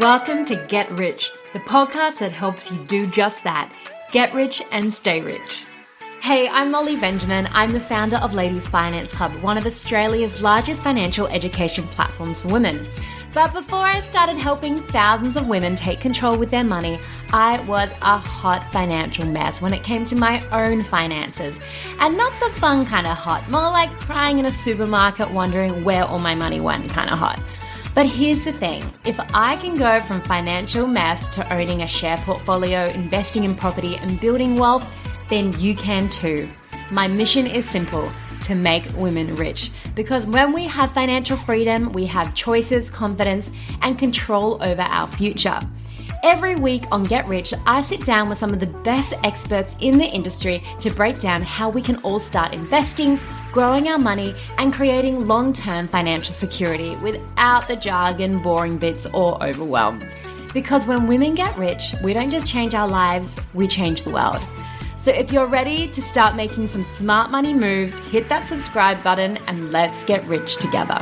Welcome to Get Rich, the podcast that helps you do just that. Get rich and stay rich. Hey, I'm Molly Benjamin. I'm the founder of Ladies Finance Club, one of Australia's largest financial education platforms for women. But before I started helping thousands of women take control with their money, I was a hot financial mess when it came to my own finances. And not the fun kind of hot, more like crying in a supermarket wondering where all my money went kind of hot. But here's the thing, if I can go from financial mess to owning a share portfolio, investing in property and building wealth, then you can too. My mission is simple, to make women rich. Because when we have financial freedom, we have choices, confidence, and control over our future. Every week on Get Rich, I sit down with some of the best experts in the industry to break down how we can all start investing, growing our money, and creating long-term financial security without the jargon, boring bits, or overwhelm. Because when women get rich, we don't just change our lives, we change the world. So if you're ready to start making some smart money moves, hit that subscribe button and let's get rich together.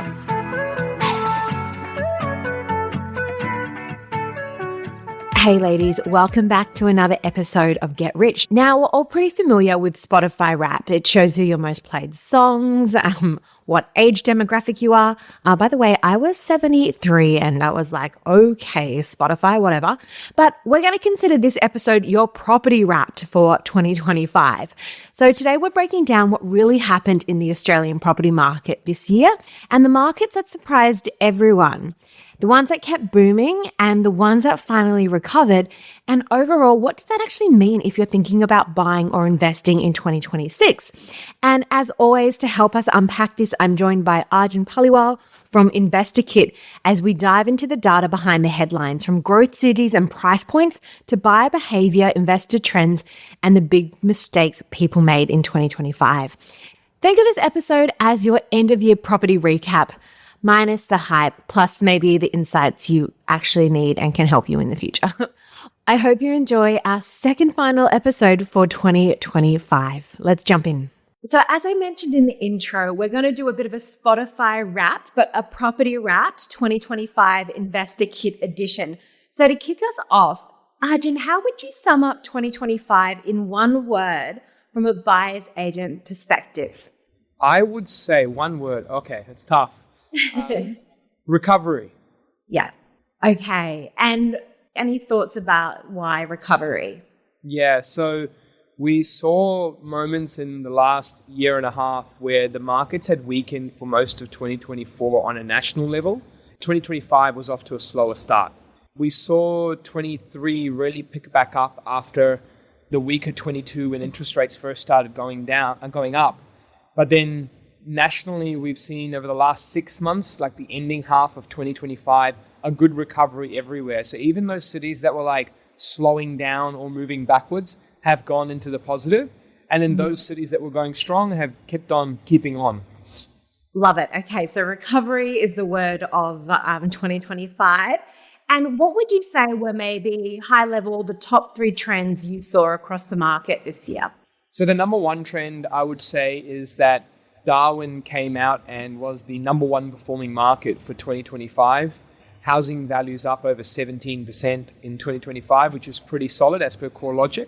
Hey ladies, welcome back to another episode of Get Rich. Now, we're all pretty familiar with Spotify Wrapped. It shows you your most played songs, what age demographic you are. By the way, I was 73 and I was like, okay, Spotify, whatever. But we're going to consider this episode your property Wrapped for 2025. So today we're breaking down what really happened in the Australian property market this year and the markets that surprised everyone. The ones that kept booming and the ones that finally recovered. And overall, what does that actually mean if you're thinking about buying or investing in 2026? And as always, to help us unpack this, I'm joined by Arjun Paliwal from InvestorKit as we dive into the data behind the headlines, from growth cities and price points to buyer behavior, investor trends, and the big mistakes people made in 2025. Think of this episode as your end-of-year property recap, minus the hype, plus maybe the insights you actually need and can help you in the future. I hope you enjoy our second final episode for 2025. Let's jump in. So as I mentioned in the intro, we're going to do a bit of a Spotify Wrapped, but a property Wrapped 2025 Investor Kit edition. So to kick us off, Arjun, how would you sum up 2025 in one word from a buyer's agent perspective? I would say one word. Okay, it's tough. Recovery. Yeah. Okay. And any thoughts about why recovery? Yeah. So we saw moments in the last year and a half where the markets had weakened for most of 2024 on a national level. 2025 was off to a slower start. We saw 23 really pick back up after the weaker 22 when interest rates first started going up. But then nationally, we've seen over the last 6 months, like the ending half of 2025, a good recovery everywhere. So even those cities that were like slowing down or moving backwards have gone into the positive. And then those cities that were going strong have kept on keeping on. Love it. Okay, so recovery is the word of 2025. And what would you say were maybe high level, the top 3 trends you saw across the market this year? So the number one trend I would say is that Darwin came out and was the number one performing market for 2025. Housing values up over 17% in 2025, which is pretty solid as per CoreLogic.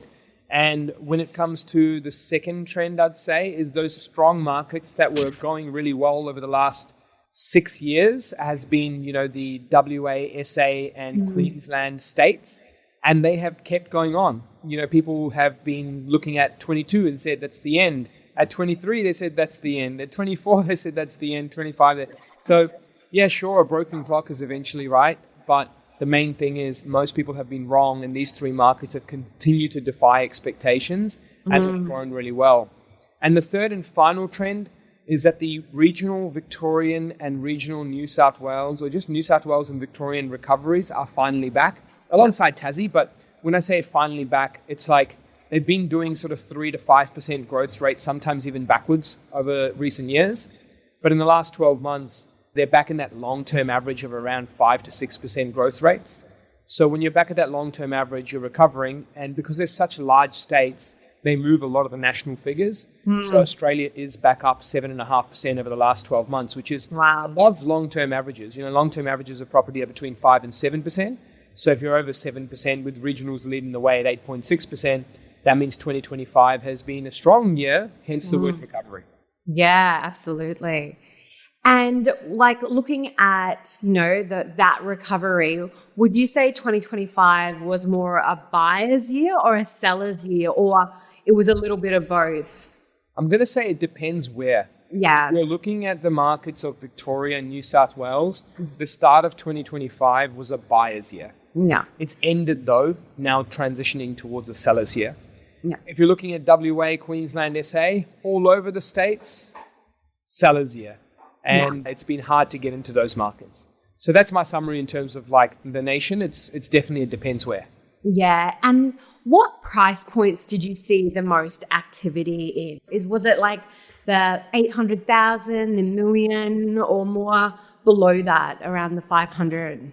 And when it comes to the second trend, I'd say, is those strong markets that were going really well over the last 6 years has been, the WA, SA, and Queensland states. And they have kept going on. People have been looking at 22 and said, that's the end. At 23, they said that's the end. At 24, they said that's the end. 25. So, yeah, sure, a broken clock is eventually right. But the main thing is most people have been wrong, and these 3 markets have continued to defy expectations and have grown really well. And the third and final trend is that the regional Victorian and regional New South Wales, or just New South Wales and Victorian recoveries are finally back, alongside Tassie. But when I say finally back, it's like they've been doing sort of 3 to 5% growth rate, sometimes even backwards over recent years. But in the last 12 months, they're back in that long-term average of around 5 to 6% growth rates. So when you're back at that long-term average, you're recovering. And because they're such large states, they move a lot of the national figures. So Australia is back up 7.5% over the last 12 months, which is above long-term averages. Long-term averages of property are between 5 and 7%. So if you're over 7%, with regionals leading the way at 8.6%, that means 2025 has been a strong year, hence the word recovery. Yeah, absolutely. And like looking at, that recovery, would you say 2025 was more a buyer's year or a seller's year, or it was a little bit of both? I'm going to say it depends where. Yeah. We're looking at the markets of Victoria and New South Wales. The start of 2025 was a buyer's year. Yeah. It's ended though, now transitioning towards a seller's year. Yeah. If you're looking at WA, Queensland, SA, all over the states, seller's year. And it's been hard to get into those markets. So that's my summary in terms of like the nation. It's definitely, it depends where. Yeah. And what price points did you see the most activity in? Was it like the 800,000, the million, or more below that, around the 500?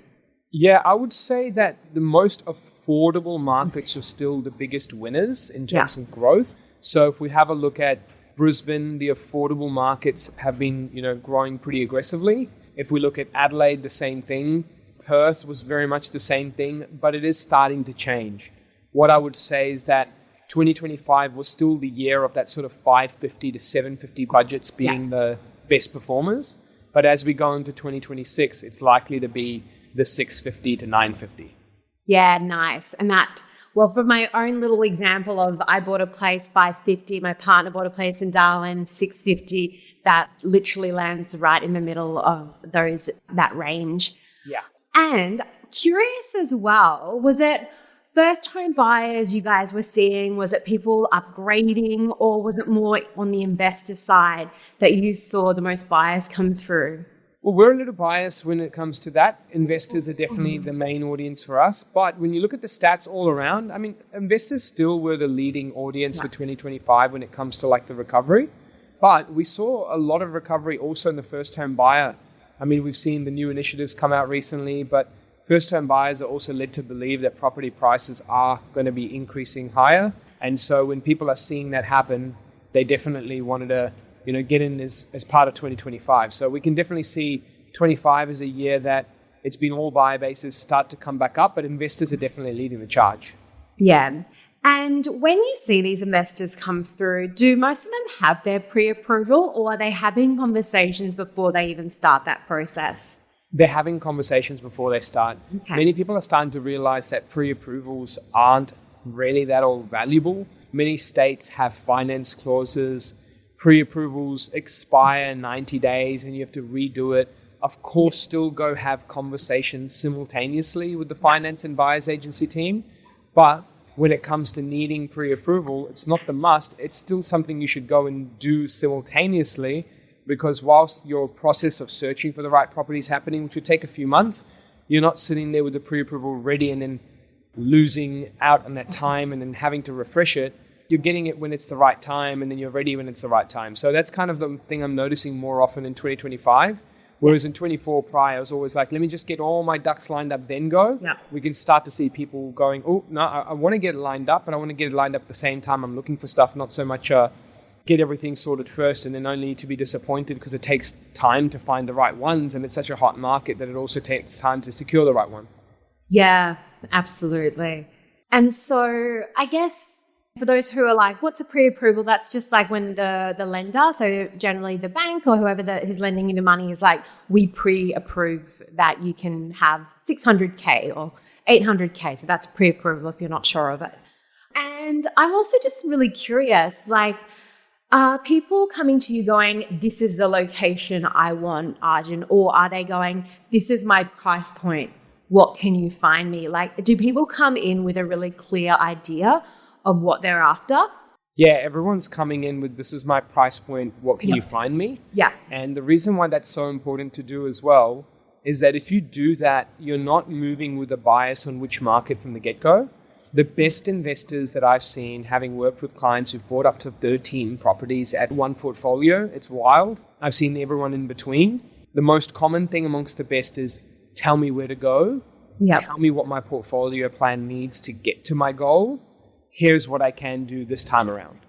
Yeah, I would say that the most affordable markets are still the biggest winners in terms of growth. So if we have a look at Brisbane, the affordable markets have been, growing pretty aggressively. If we look at Adelaide, the same thing. Perth was very much the same thing, but it is starting to change. What I would say is that 2025 was still the year of that sort of 550 to 750 budgets being the best performers. But as we go into 2026, it's likely to be the 650 to 950. Yeah, nice. And well, for my own little example of I bought a place 550, my partner bought a place in Darwin 650, that literally lands right in the middle of that range. Yeah. And curious as well, was it first home buyers you guys were seeing? Was it people upgrading, or was it more on the investor side that you saw the most buyers come through? Well, we're a little biased when it comes to that. Investors are definitely the main audience for us. But when you look at the stats all around, I mean, investors still were the leading audience for 2025 when it comes to like the recovery. But we saw a lot of recovery also in the first home buyer. I mean, we've seen the new initiatives come out recently, but first home buyers are also led to believe that property prices are going to be increasing higher. And so when people are seeing that happen, they definitely wanted to get in as part of 2025. So we can definitely see 25 as a year that it's been all buyer bases start to come back up, but investors are definitely leading the charge. Yeah. And when you see these investors come through, do most of them have their pre-approval, or are they having conversations before they even start that process? They're having conversations before they start. Okay. Many people are starting to realize that pre-approvals aren't really that all valuable. Many states have finance clauses. Pre-approvals expire 90 days and you have to redo it. Of course, still go have conversations simultaneously with the finance and buyers agency team. But when it comes to needing pre-approval, it's not the must. It's still something you should go and do simultaneously, because whilst your process of searching for the right property is happening, which would take a few months, you're not sitting there with the pre-approval ready and then losing out on that time and then having to refresh it. You're getting it when it's the right time, and then you're ready when it's the right time. So that's kind of the thing I'm noticing more often in 2025. Whereas in 24 prior, I was always like, let me just get all my ducks lined up, then go. Yeah. We can start to see people going, oh, no, I want to get it lined up, and I want to get it lined up at the same time I'm looking for stuff, not so much get everything sorted first and then only to be disappointed because it takes time to find the right ones, and it's such a hot market that it also takes time to secure the right one. Yeah, absolutely. And so I guess for those who are like, what's a pre-approval? That's just like when the lender, so generally the bank or whoever who's lending you the money, is like, we pre-approve that you can have 600K or 800K. So that's pre-approval if you're not sure of it. And I'm also just really curious, like, are people coming to you going, this is the location I want, Arjun? Or are they going, this is my price point, what can you find me? Like, do people come in with a really clear idea of what they're after? Yeah, everyone's coming in with, this is my price point, what can you find me? Yeah. And the reason why that's so important to do as well is that if you do that, you're not moving with a bias on which market from the get-go. The best investors that I've seen, having worked with clients who've bought up to 13 properties at one portfolio, it's wild. I've seen everyone in between. The most common thing amongst the best is, tell me where to go. Yep. Tell me what my portfolio plan needs to get to my goal. Here's what I can do this time around.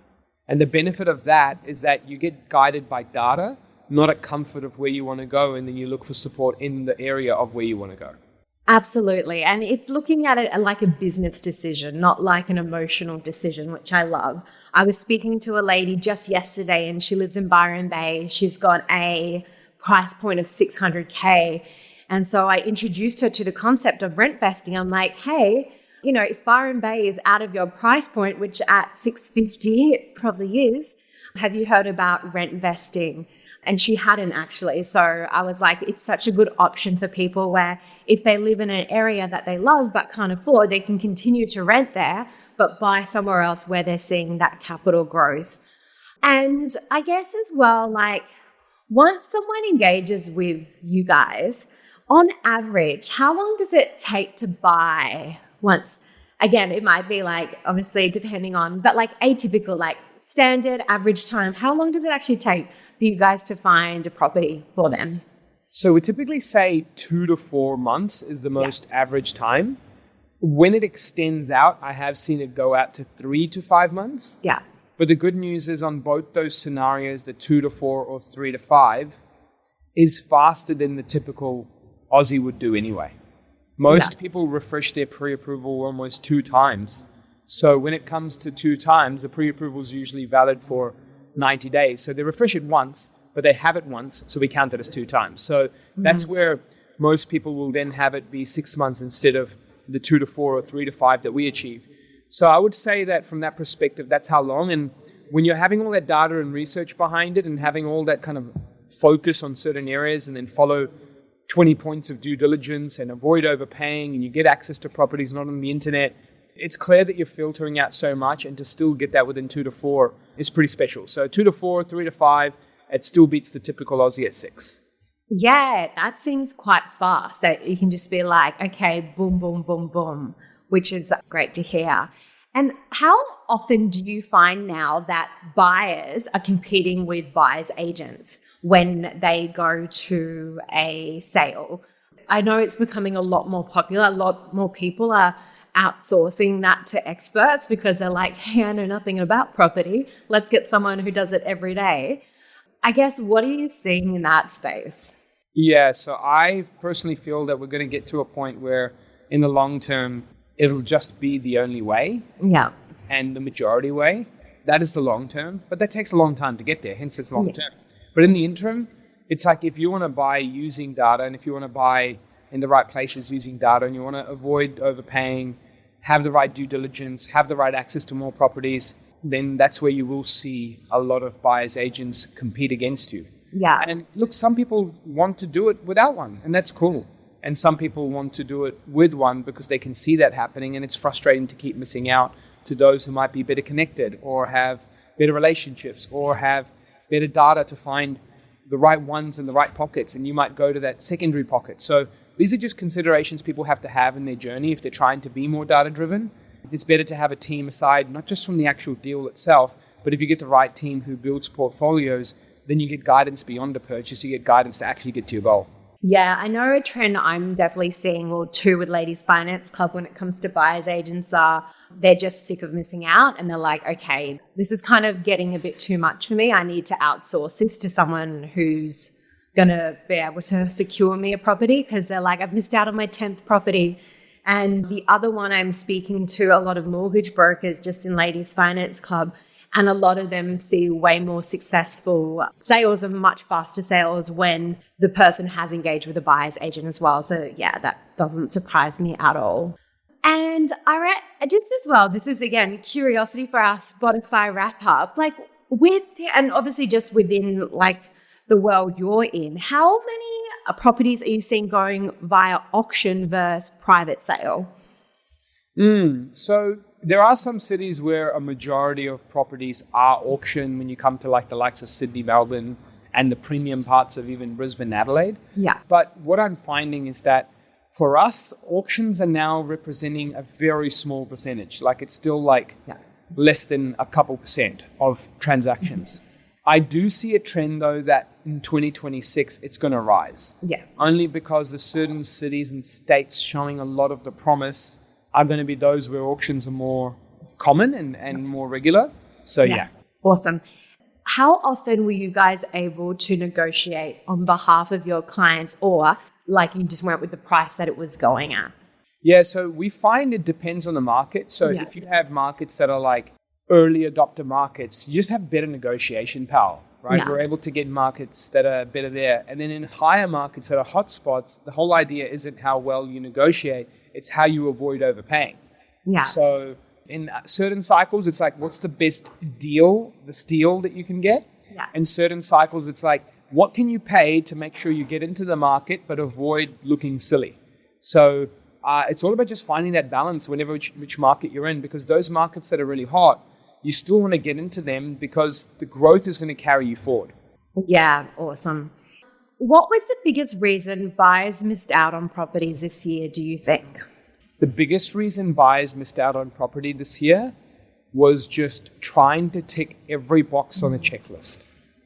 And the benefit of that is that you get guided by data, not a comfort of where you want to go, and then you look for support in the area of where you want to go. Absolutely. And it's looking at it like a business decision, not like an emotional decision, which I love. I was speaking to a lady just yesterday and she lives in Byron Bay. She's got a price point of 600K. And so I introduced her to the concept of rent vesting. I'm like, hey, if Byron Bay is out of your price point, which at 650 it probably is, have you heard about rent vesting? And she hadn't actually. So I was like, it's such a good option for people where if they live in an area that they love but can't afford, they can continue to rent there, but buy somewhere else where they're seeing that capital growth. And I guess as well, like once someone engages with you guys, on average, how long does it take to buy once? Again, it might be like, obviously depending on, but like atypical, like standard average time, how long does it actually take for you guys to find a property for them? So we typically say 2 to 4 months is the most average time. When it extends out, I have seen it go out to 3 to 5 months. Yeah. But the good news is on both those scenarios, the 2 to 4 or 3 to 5 is faster than the typical Aussie would do anyway. Most people refresh their pre-approval almost 2 times. So when it comes to 2 times, the pre-approval is usually valid for 90 days. So they refresh it once, but they have it once, so we count it as 2 times. So that's where most people will then have it be 6 months instead of the 2 to 4 or 3 to 5 that we achieve. So I would say that from that perspective, that's how long. And when you're having all that data and research behind it and having all that kind of focus on certain areas and then follow 20 points of due diligence and avoid overpaying and you get access to properties not on the internet, it's clear that you're filtering out so much, and to still get that within 2 to 4 is pretty special. So 2 to 4, 3 to 5, it still beats the typical Aussie at 6. Yeah, that seems quite fast. That you can just be like, okay, boom, boom, boom, boom, which is great to hear. And how often do you find now that buyers are competing with buyers agents when they go to a sale? I know it's becoming a lot more popular. A lot more people are outsourcing that to experts because they're like, hey, I know nothing about property. Let's get someone who does it every day. I guess, what are you seeing in that space? Yeah, so I personally feel that we're going to get to a point where in the long term, it'll just be the only way. Yeah. And the majority way. That is the long term, but that takes a long time to get there, hence it's long term. But in the interim, it's like if you want to buy using data and if you want to buy in the right places using data and you want to avoid overpaying, have the right due diligence, have the right access to more properties, then that's where you will see a lot of buyers agents compete against you. Yeah. And look, some people want to do it without one, and that's cool. And some people want to do it with one because they can see that happening, and it's frustrating to keep missing out to those who might be better connected or have better relationships or have better data to find the right ones in the right pockets, and you might go to that secondary pocket. So these are just considerations people have to have in their journey if they're trying to be more data-driven. It's better to have a team aside, not just from the actual deal itself, but if you get the right team who builds portfolios, then you get guidance beyond the purchase. You get guidance to actually get to your goal. Yeah, I know a trend I'm definitely seeing, or two with Ladies Finance Club when it comes to buyers agents are they're just sick of missing out and they're like, okay, this is kind of getting a bit too much for me. I need to outsource this to someone who's going to be able to secure me a property because they're like, I've missed out on my 10th property. And the other one, I'm speaking to a lot of mortgage brokers just in Ladies Finance Club, and a lot of them see way more successful sales and much faster sales when the person has engaged with a buyer's agent as well. So yeah, that doesn't surprise me at all. And I read just as well, this is again, curiosity for our Spotify wrap up, like and obviously just within like the world you're in, how many properties are you seeing going via auction versus private sale? So there are some cities where a majority of properties are auctioned when you come to like the likes of Sydney, Melbourne, and the premium parts of even Brisbane, Adelaide. Yeah. But what I'm finding is that for us, auctions are now representing a very small percentage. Like it's still like less than a couple percent of transactions. I do see a trend though that in 2026, it's going to rise. Yeah. Only because the certain cities and states showing a lot of the promise are going to be those where auctions are more common and more regular. So yeah. Awesome. How often were you guys able to negotiate on behalf of your clients, or like you just went with the price that it was going at? Yeah, so we find it depends on the market. So if you have markets that are like early adopter markets, you just have better negotiation power, right? Yeah. We're able to get markets that are better there. And then in higher markets that are hotspots, the whole idea isn't how well you negotiate, it's how you avoid overpaying. Yeah. So in certain cycles, it's like, what's the best deal, the steal that you can get? Yeah. In certain cycles, it's like, what can you pay to make sure you get into the market but avoid looking silly? So it's all about just finding that balance whenever which market you're in, because those markets that are really hot, you still want to get into them because the growth is going to carry you forward. Yeah, awesome. What was the biggest reason buyers missed out on properties this year, do you think? The biggest reason buyers missed out on property this year was just trying to tick every box on the checklist.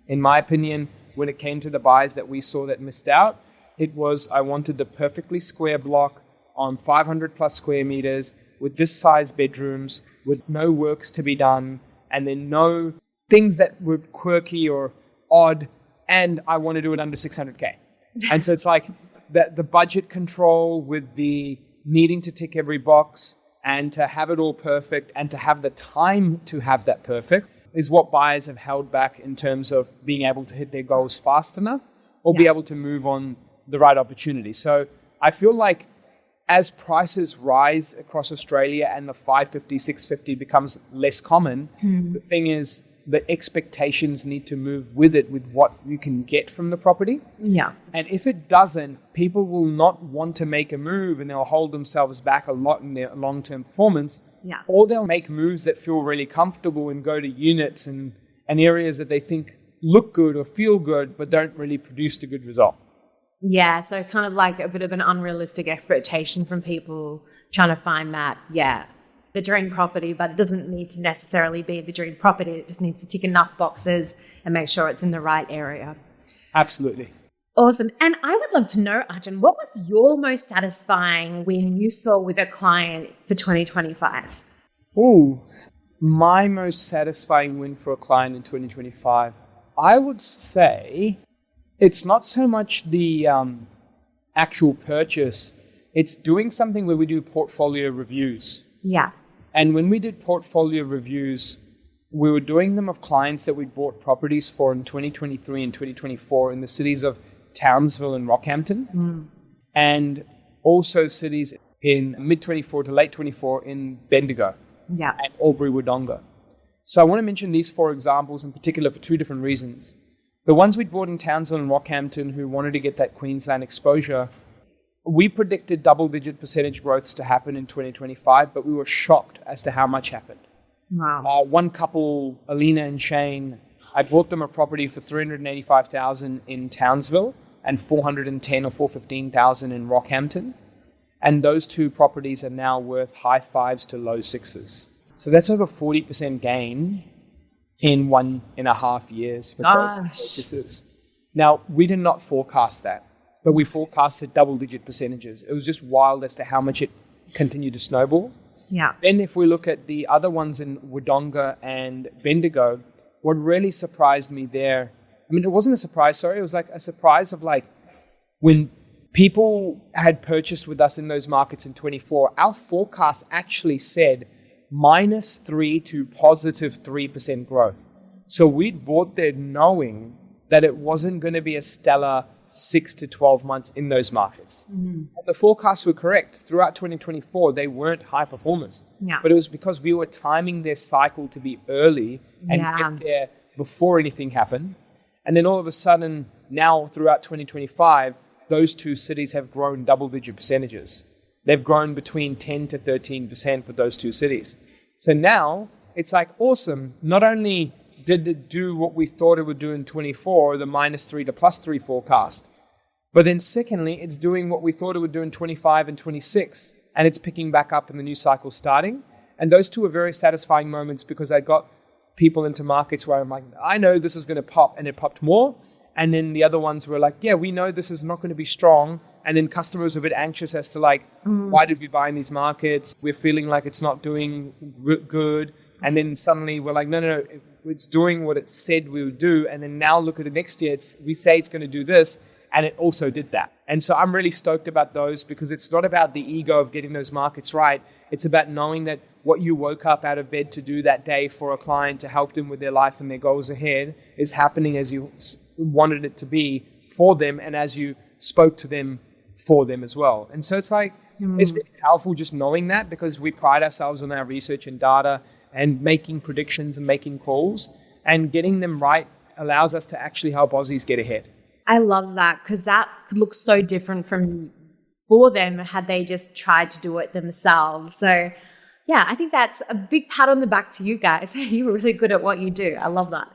In my opinion, when it came to the buyers that we saw that missed out, it was, I wanted the perfectly square block on 500 plus square meters with this size bedrooms, with no works to be done, and then no things that were quirky or odd, and I want to do it under 600K. And so it's like the budget control with the needing to tick every box and to have it all perfect and to have the time to have that perfect is what buyers have held back in terms of being able to hit their goals fast enough or be able to move on the right opportunity. So I feel like as prices rise across Australia and the 550, 650 becomes less common, the thing is the expectations need to move with it, with what you can get from the property. Yeah. And if it doesn't, people will not want to make a move and they'll hold themselves back a lot in their long-term performance. Yeah. Or they'll make moves that feel really comfortable and go to units and areas that they think look good or feel good, but don't really produce a good result. Yeah, so kind of like a bit of an unrealistic expectation from people trying to find that, the dream property, but it doesn't need to necessarily be the dream property. It just needs to tick enough boxes and make sure it's in the right area. Absolutely. Awesome. And I would love to know, Arjun, what was your most satisfying win you saw with a client for 2025? Ooh, my most satisfying win for a client in 2025, I would say it's not so much the actual purchase. It's doing something where we do portfolio reviews. Yeah. And when we did portfolio reviews, we were doing them of clients that we'd bought properties for in 2023 and 2024 in the cities of Townsville and Rockhampton, and also cities in mid-24 to late 24 in Bendigo and Albury-Wodonga. So I want to mention these four examples in particular for two different reasons. The ones we'd bought in Townsville and Rockhampton who wanted to get that Queensland exposure, we predicted double-digit percentage growths to happen in 2025, but we were shocked as to how much happened. Wow. One couple, Alina and Shane, I bought them a property for $385,000 in Townsville and $410,000 or $415,000 in Rockhampton. And those two properties are now worth high fives to low sixes. So that's over 40% gain in 1.5 years for both purchases. Now, we did not forecast that, but we forecasted double-digit percentages. It was just wild as to how much it continued to snowball. Yeah. Then if we look at the other ones in Wodonga and Bendigo, what really surprised me there, I mean, it wasn't a surprise, sorry, it was like a surprise of like when people had purchased with us in those markets in 24, our forecast actually said -3 to +3% growth. So we'd bought there knowing that it wasn't going to be a stellar 6 to 12 months in those markets. And the forecasts were correct. Throughout 2024, they weren't high performers. Yeah. But it was because we were timing their cycle to be early and get there before anything happened. And then all of a sudden, now throughout 2025, those two cities have grown double-digit percentages. They've grown between 10 to 13% for those two cities. So now it's like, awesome. Not only did it do what we thought it would do in 24, the -3 to +3 forecast, but then secondly, it's doing what we thought it would do in 25 and 26, and it's picking back up in the new cycle starting. And those two are very satisfying moments because I got people into markets where I'm like, I know this is going to pop, and it popped more. And then the other ones were like, yeah, we know this is not going to be strong. And then customers were a bit anxious as to like, why did we buy in these markets? We're feeling like it's not doing good. And then suddenly we're like, no, it's doing what it said we would do. And then now look at it next year. We say it's going to do this, And it also did that. And so I'm really stoked about those because it's not about the ego of getting those markets right. It's about knowing that what you woke up out of bed to do that day for a client to help them with their life and their goals ahead is happening as you wanted it to be for them and as you spoke to them for them as well. And so it's like, it's really powerful just knowing that because we pride ourselves on our research and data and making predictions and making calls, and getting them right allows us to actually help Aussies get ahead. I love that because that looks so different from for them had they just tried to do it themselves. So yeah, I think that's a big pat on the back to you guys. You were really good at what you do. I love that.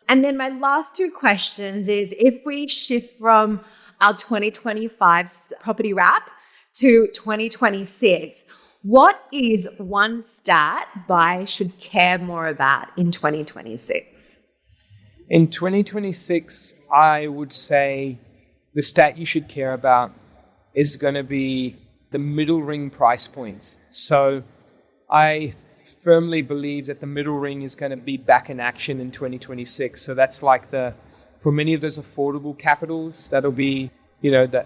And then my last two questions is if we shift from our 2025 property wrap to 2026, what is one stat buyers should care more about in 2026? In 2026, I would say the stat you should care about is going to be the middle ring price points. So I firmly believe that the middle ring is going to be back in action in 2026. So that's like for many of those affordable capitals, that'll be, the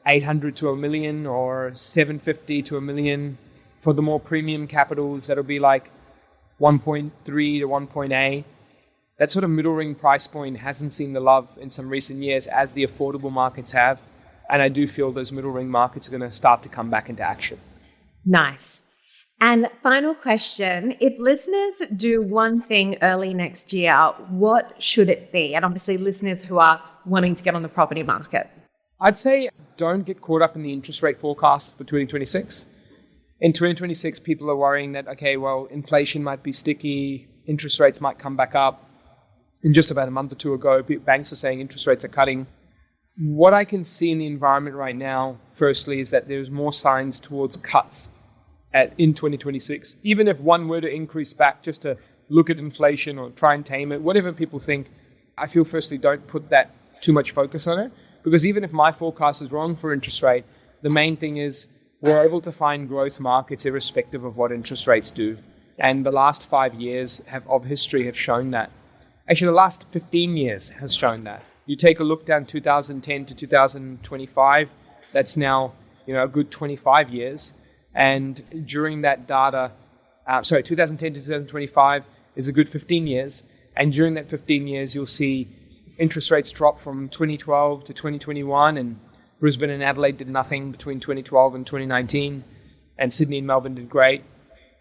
800 to a million or 750 to a million. For the more premium capitals, that'll be like 1.3 to 1.8. That sort of middle ring price point hasn't seen the love in some recent years as the affordable markets have. And I do feel those middle ring markets are going to start to come back into action. Nice. And final question, if listeners do one thing early next year, what should it be? And obviously listeners who are wanting to get on the property market. I'd say don't get caught up in the interest rate forecast for 2026. In 2026, people are worrying that, okay, well, inflation might be sticky, interest rates might come back up. And just about a month or two ago, banks are saying interest rates are cutting. What I can see in the environment right now, firstly, is that there's more signs towards cuts in 2026. Even if one were to increase back just to look at inflation or try and tame it, whatever people think, I feel firstly don't put that too much focus on it. Because even if my forecast is wrong for interest rate, the main thing is we're able to find growth markets irrespective of what interest rates do. And the last 5 years of history have shown that. Actually, the last 15 years has shown that. You take a look down 2010 to 2025, that's now a good 25 years. And during that data, 2010 to 2025 is a good 15 years. And during that 15 years, you'll see interest rates drop from 2012 to 2021, and Brisbane and Adelaide did nothing between 2012 and 2019, and Sydney and Melbourne did great.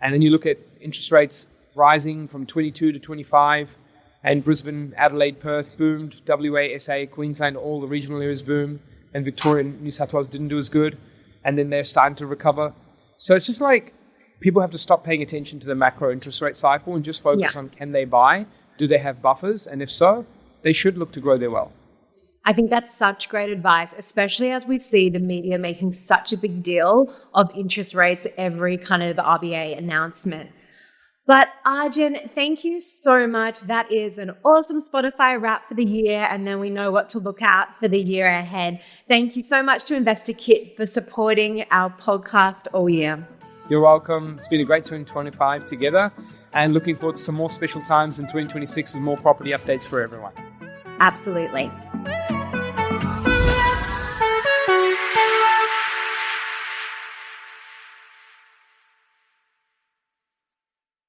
And then you look at interest rates rising from 22 to 25, and Brisbane, Adelaide, Perth boomed, WA, SA, Queensland, all the regional areas boomed, and Victoria and New South Wales didn't do as good, and then they're starting to recover. So it's just like people have to stop paying attention to the macro interest rate cycle and just focus on, can they buy? Do they have buffers? And if so, they should look to grow their wealth. I think that's such great advice, especially as we see the media making such a big deal of interest rates every kind of RBA announcement. But Arjun, thank you so much. That is an awesome Spotify wrap for the year, and then we know what to look out for the year ahead. Thank you so much to InvestorKit for supporting our podcast all year. You're welcome. It's been a great 2025 together, and looking forward to some more special times in 2026 with more property updates for everyone. Absolutely.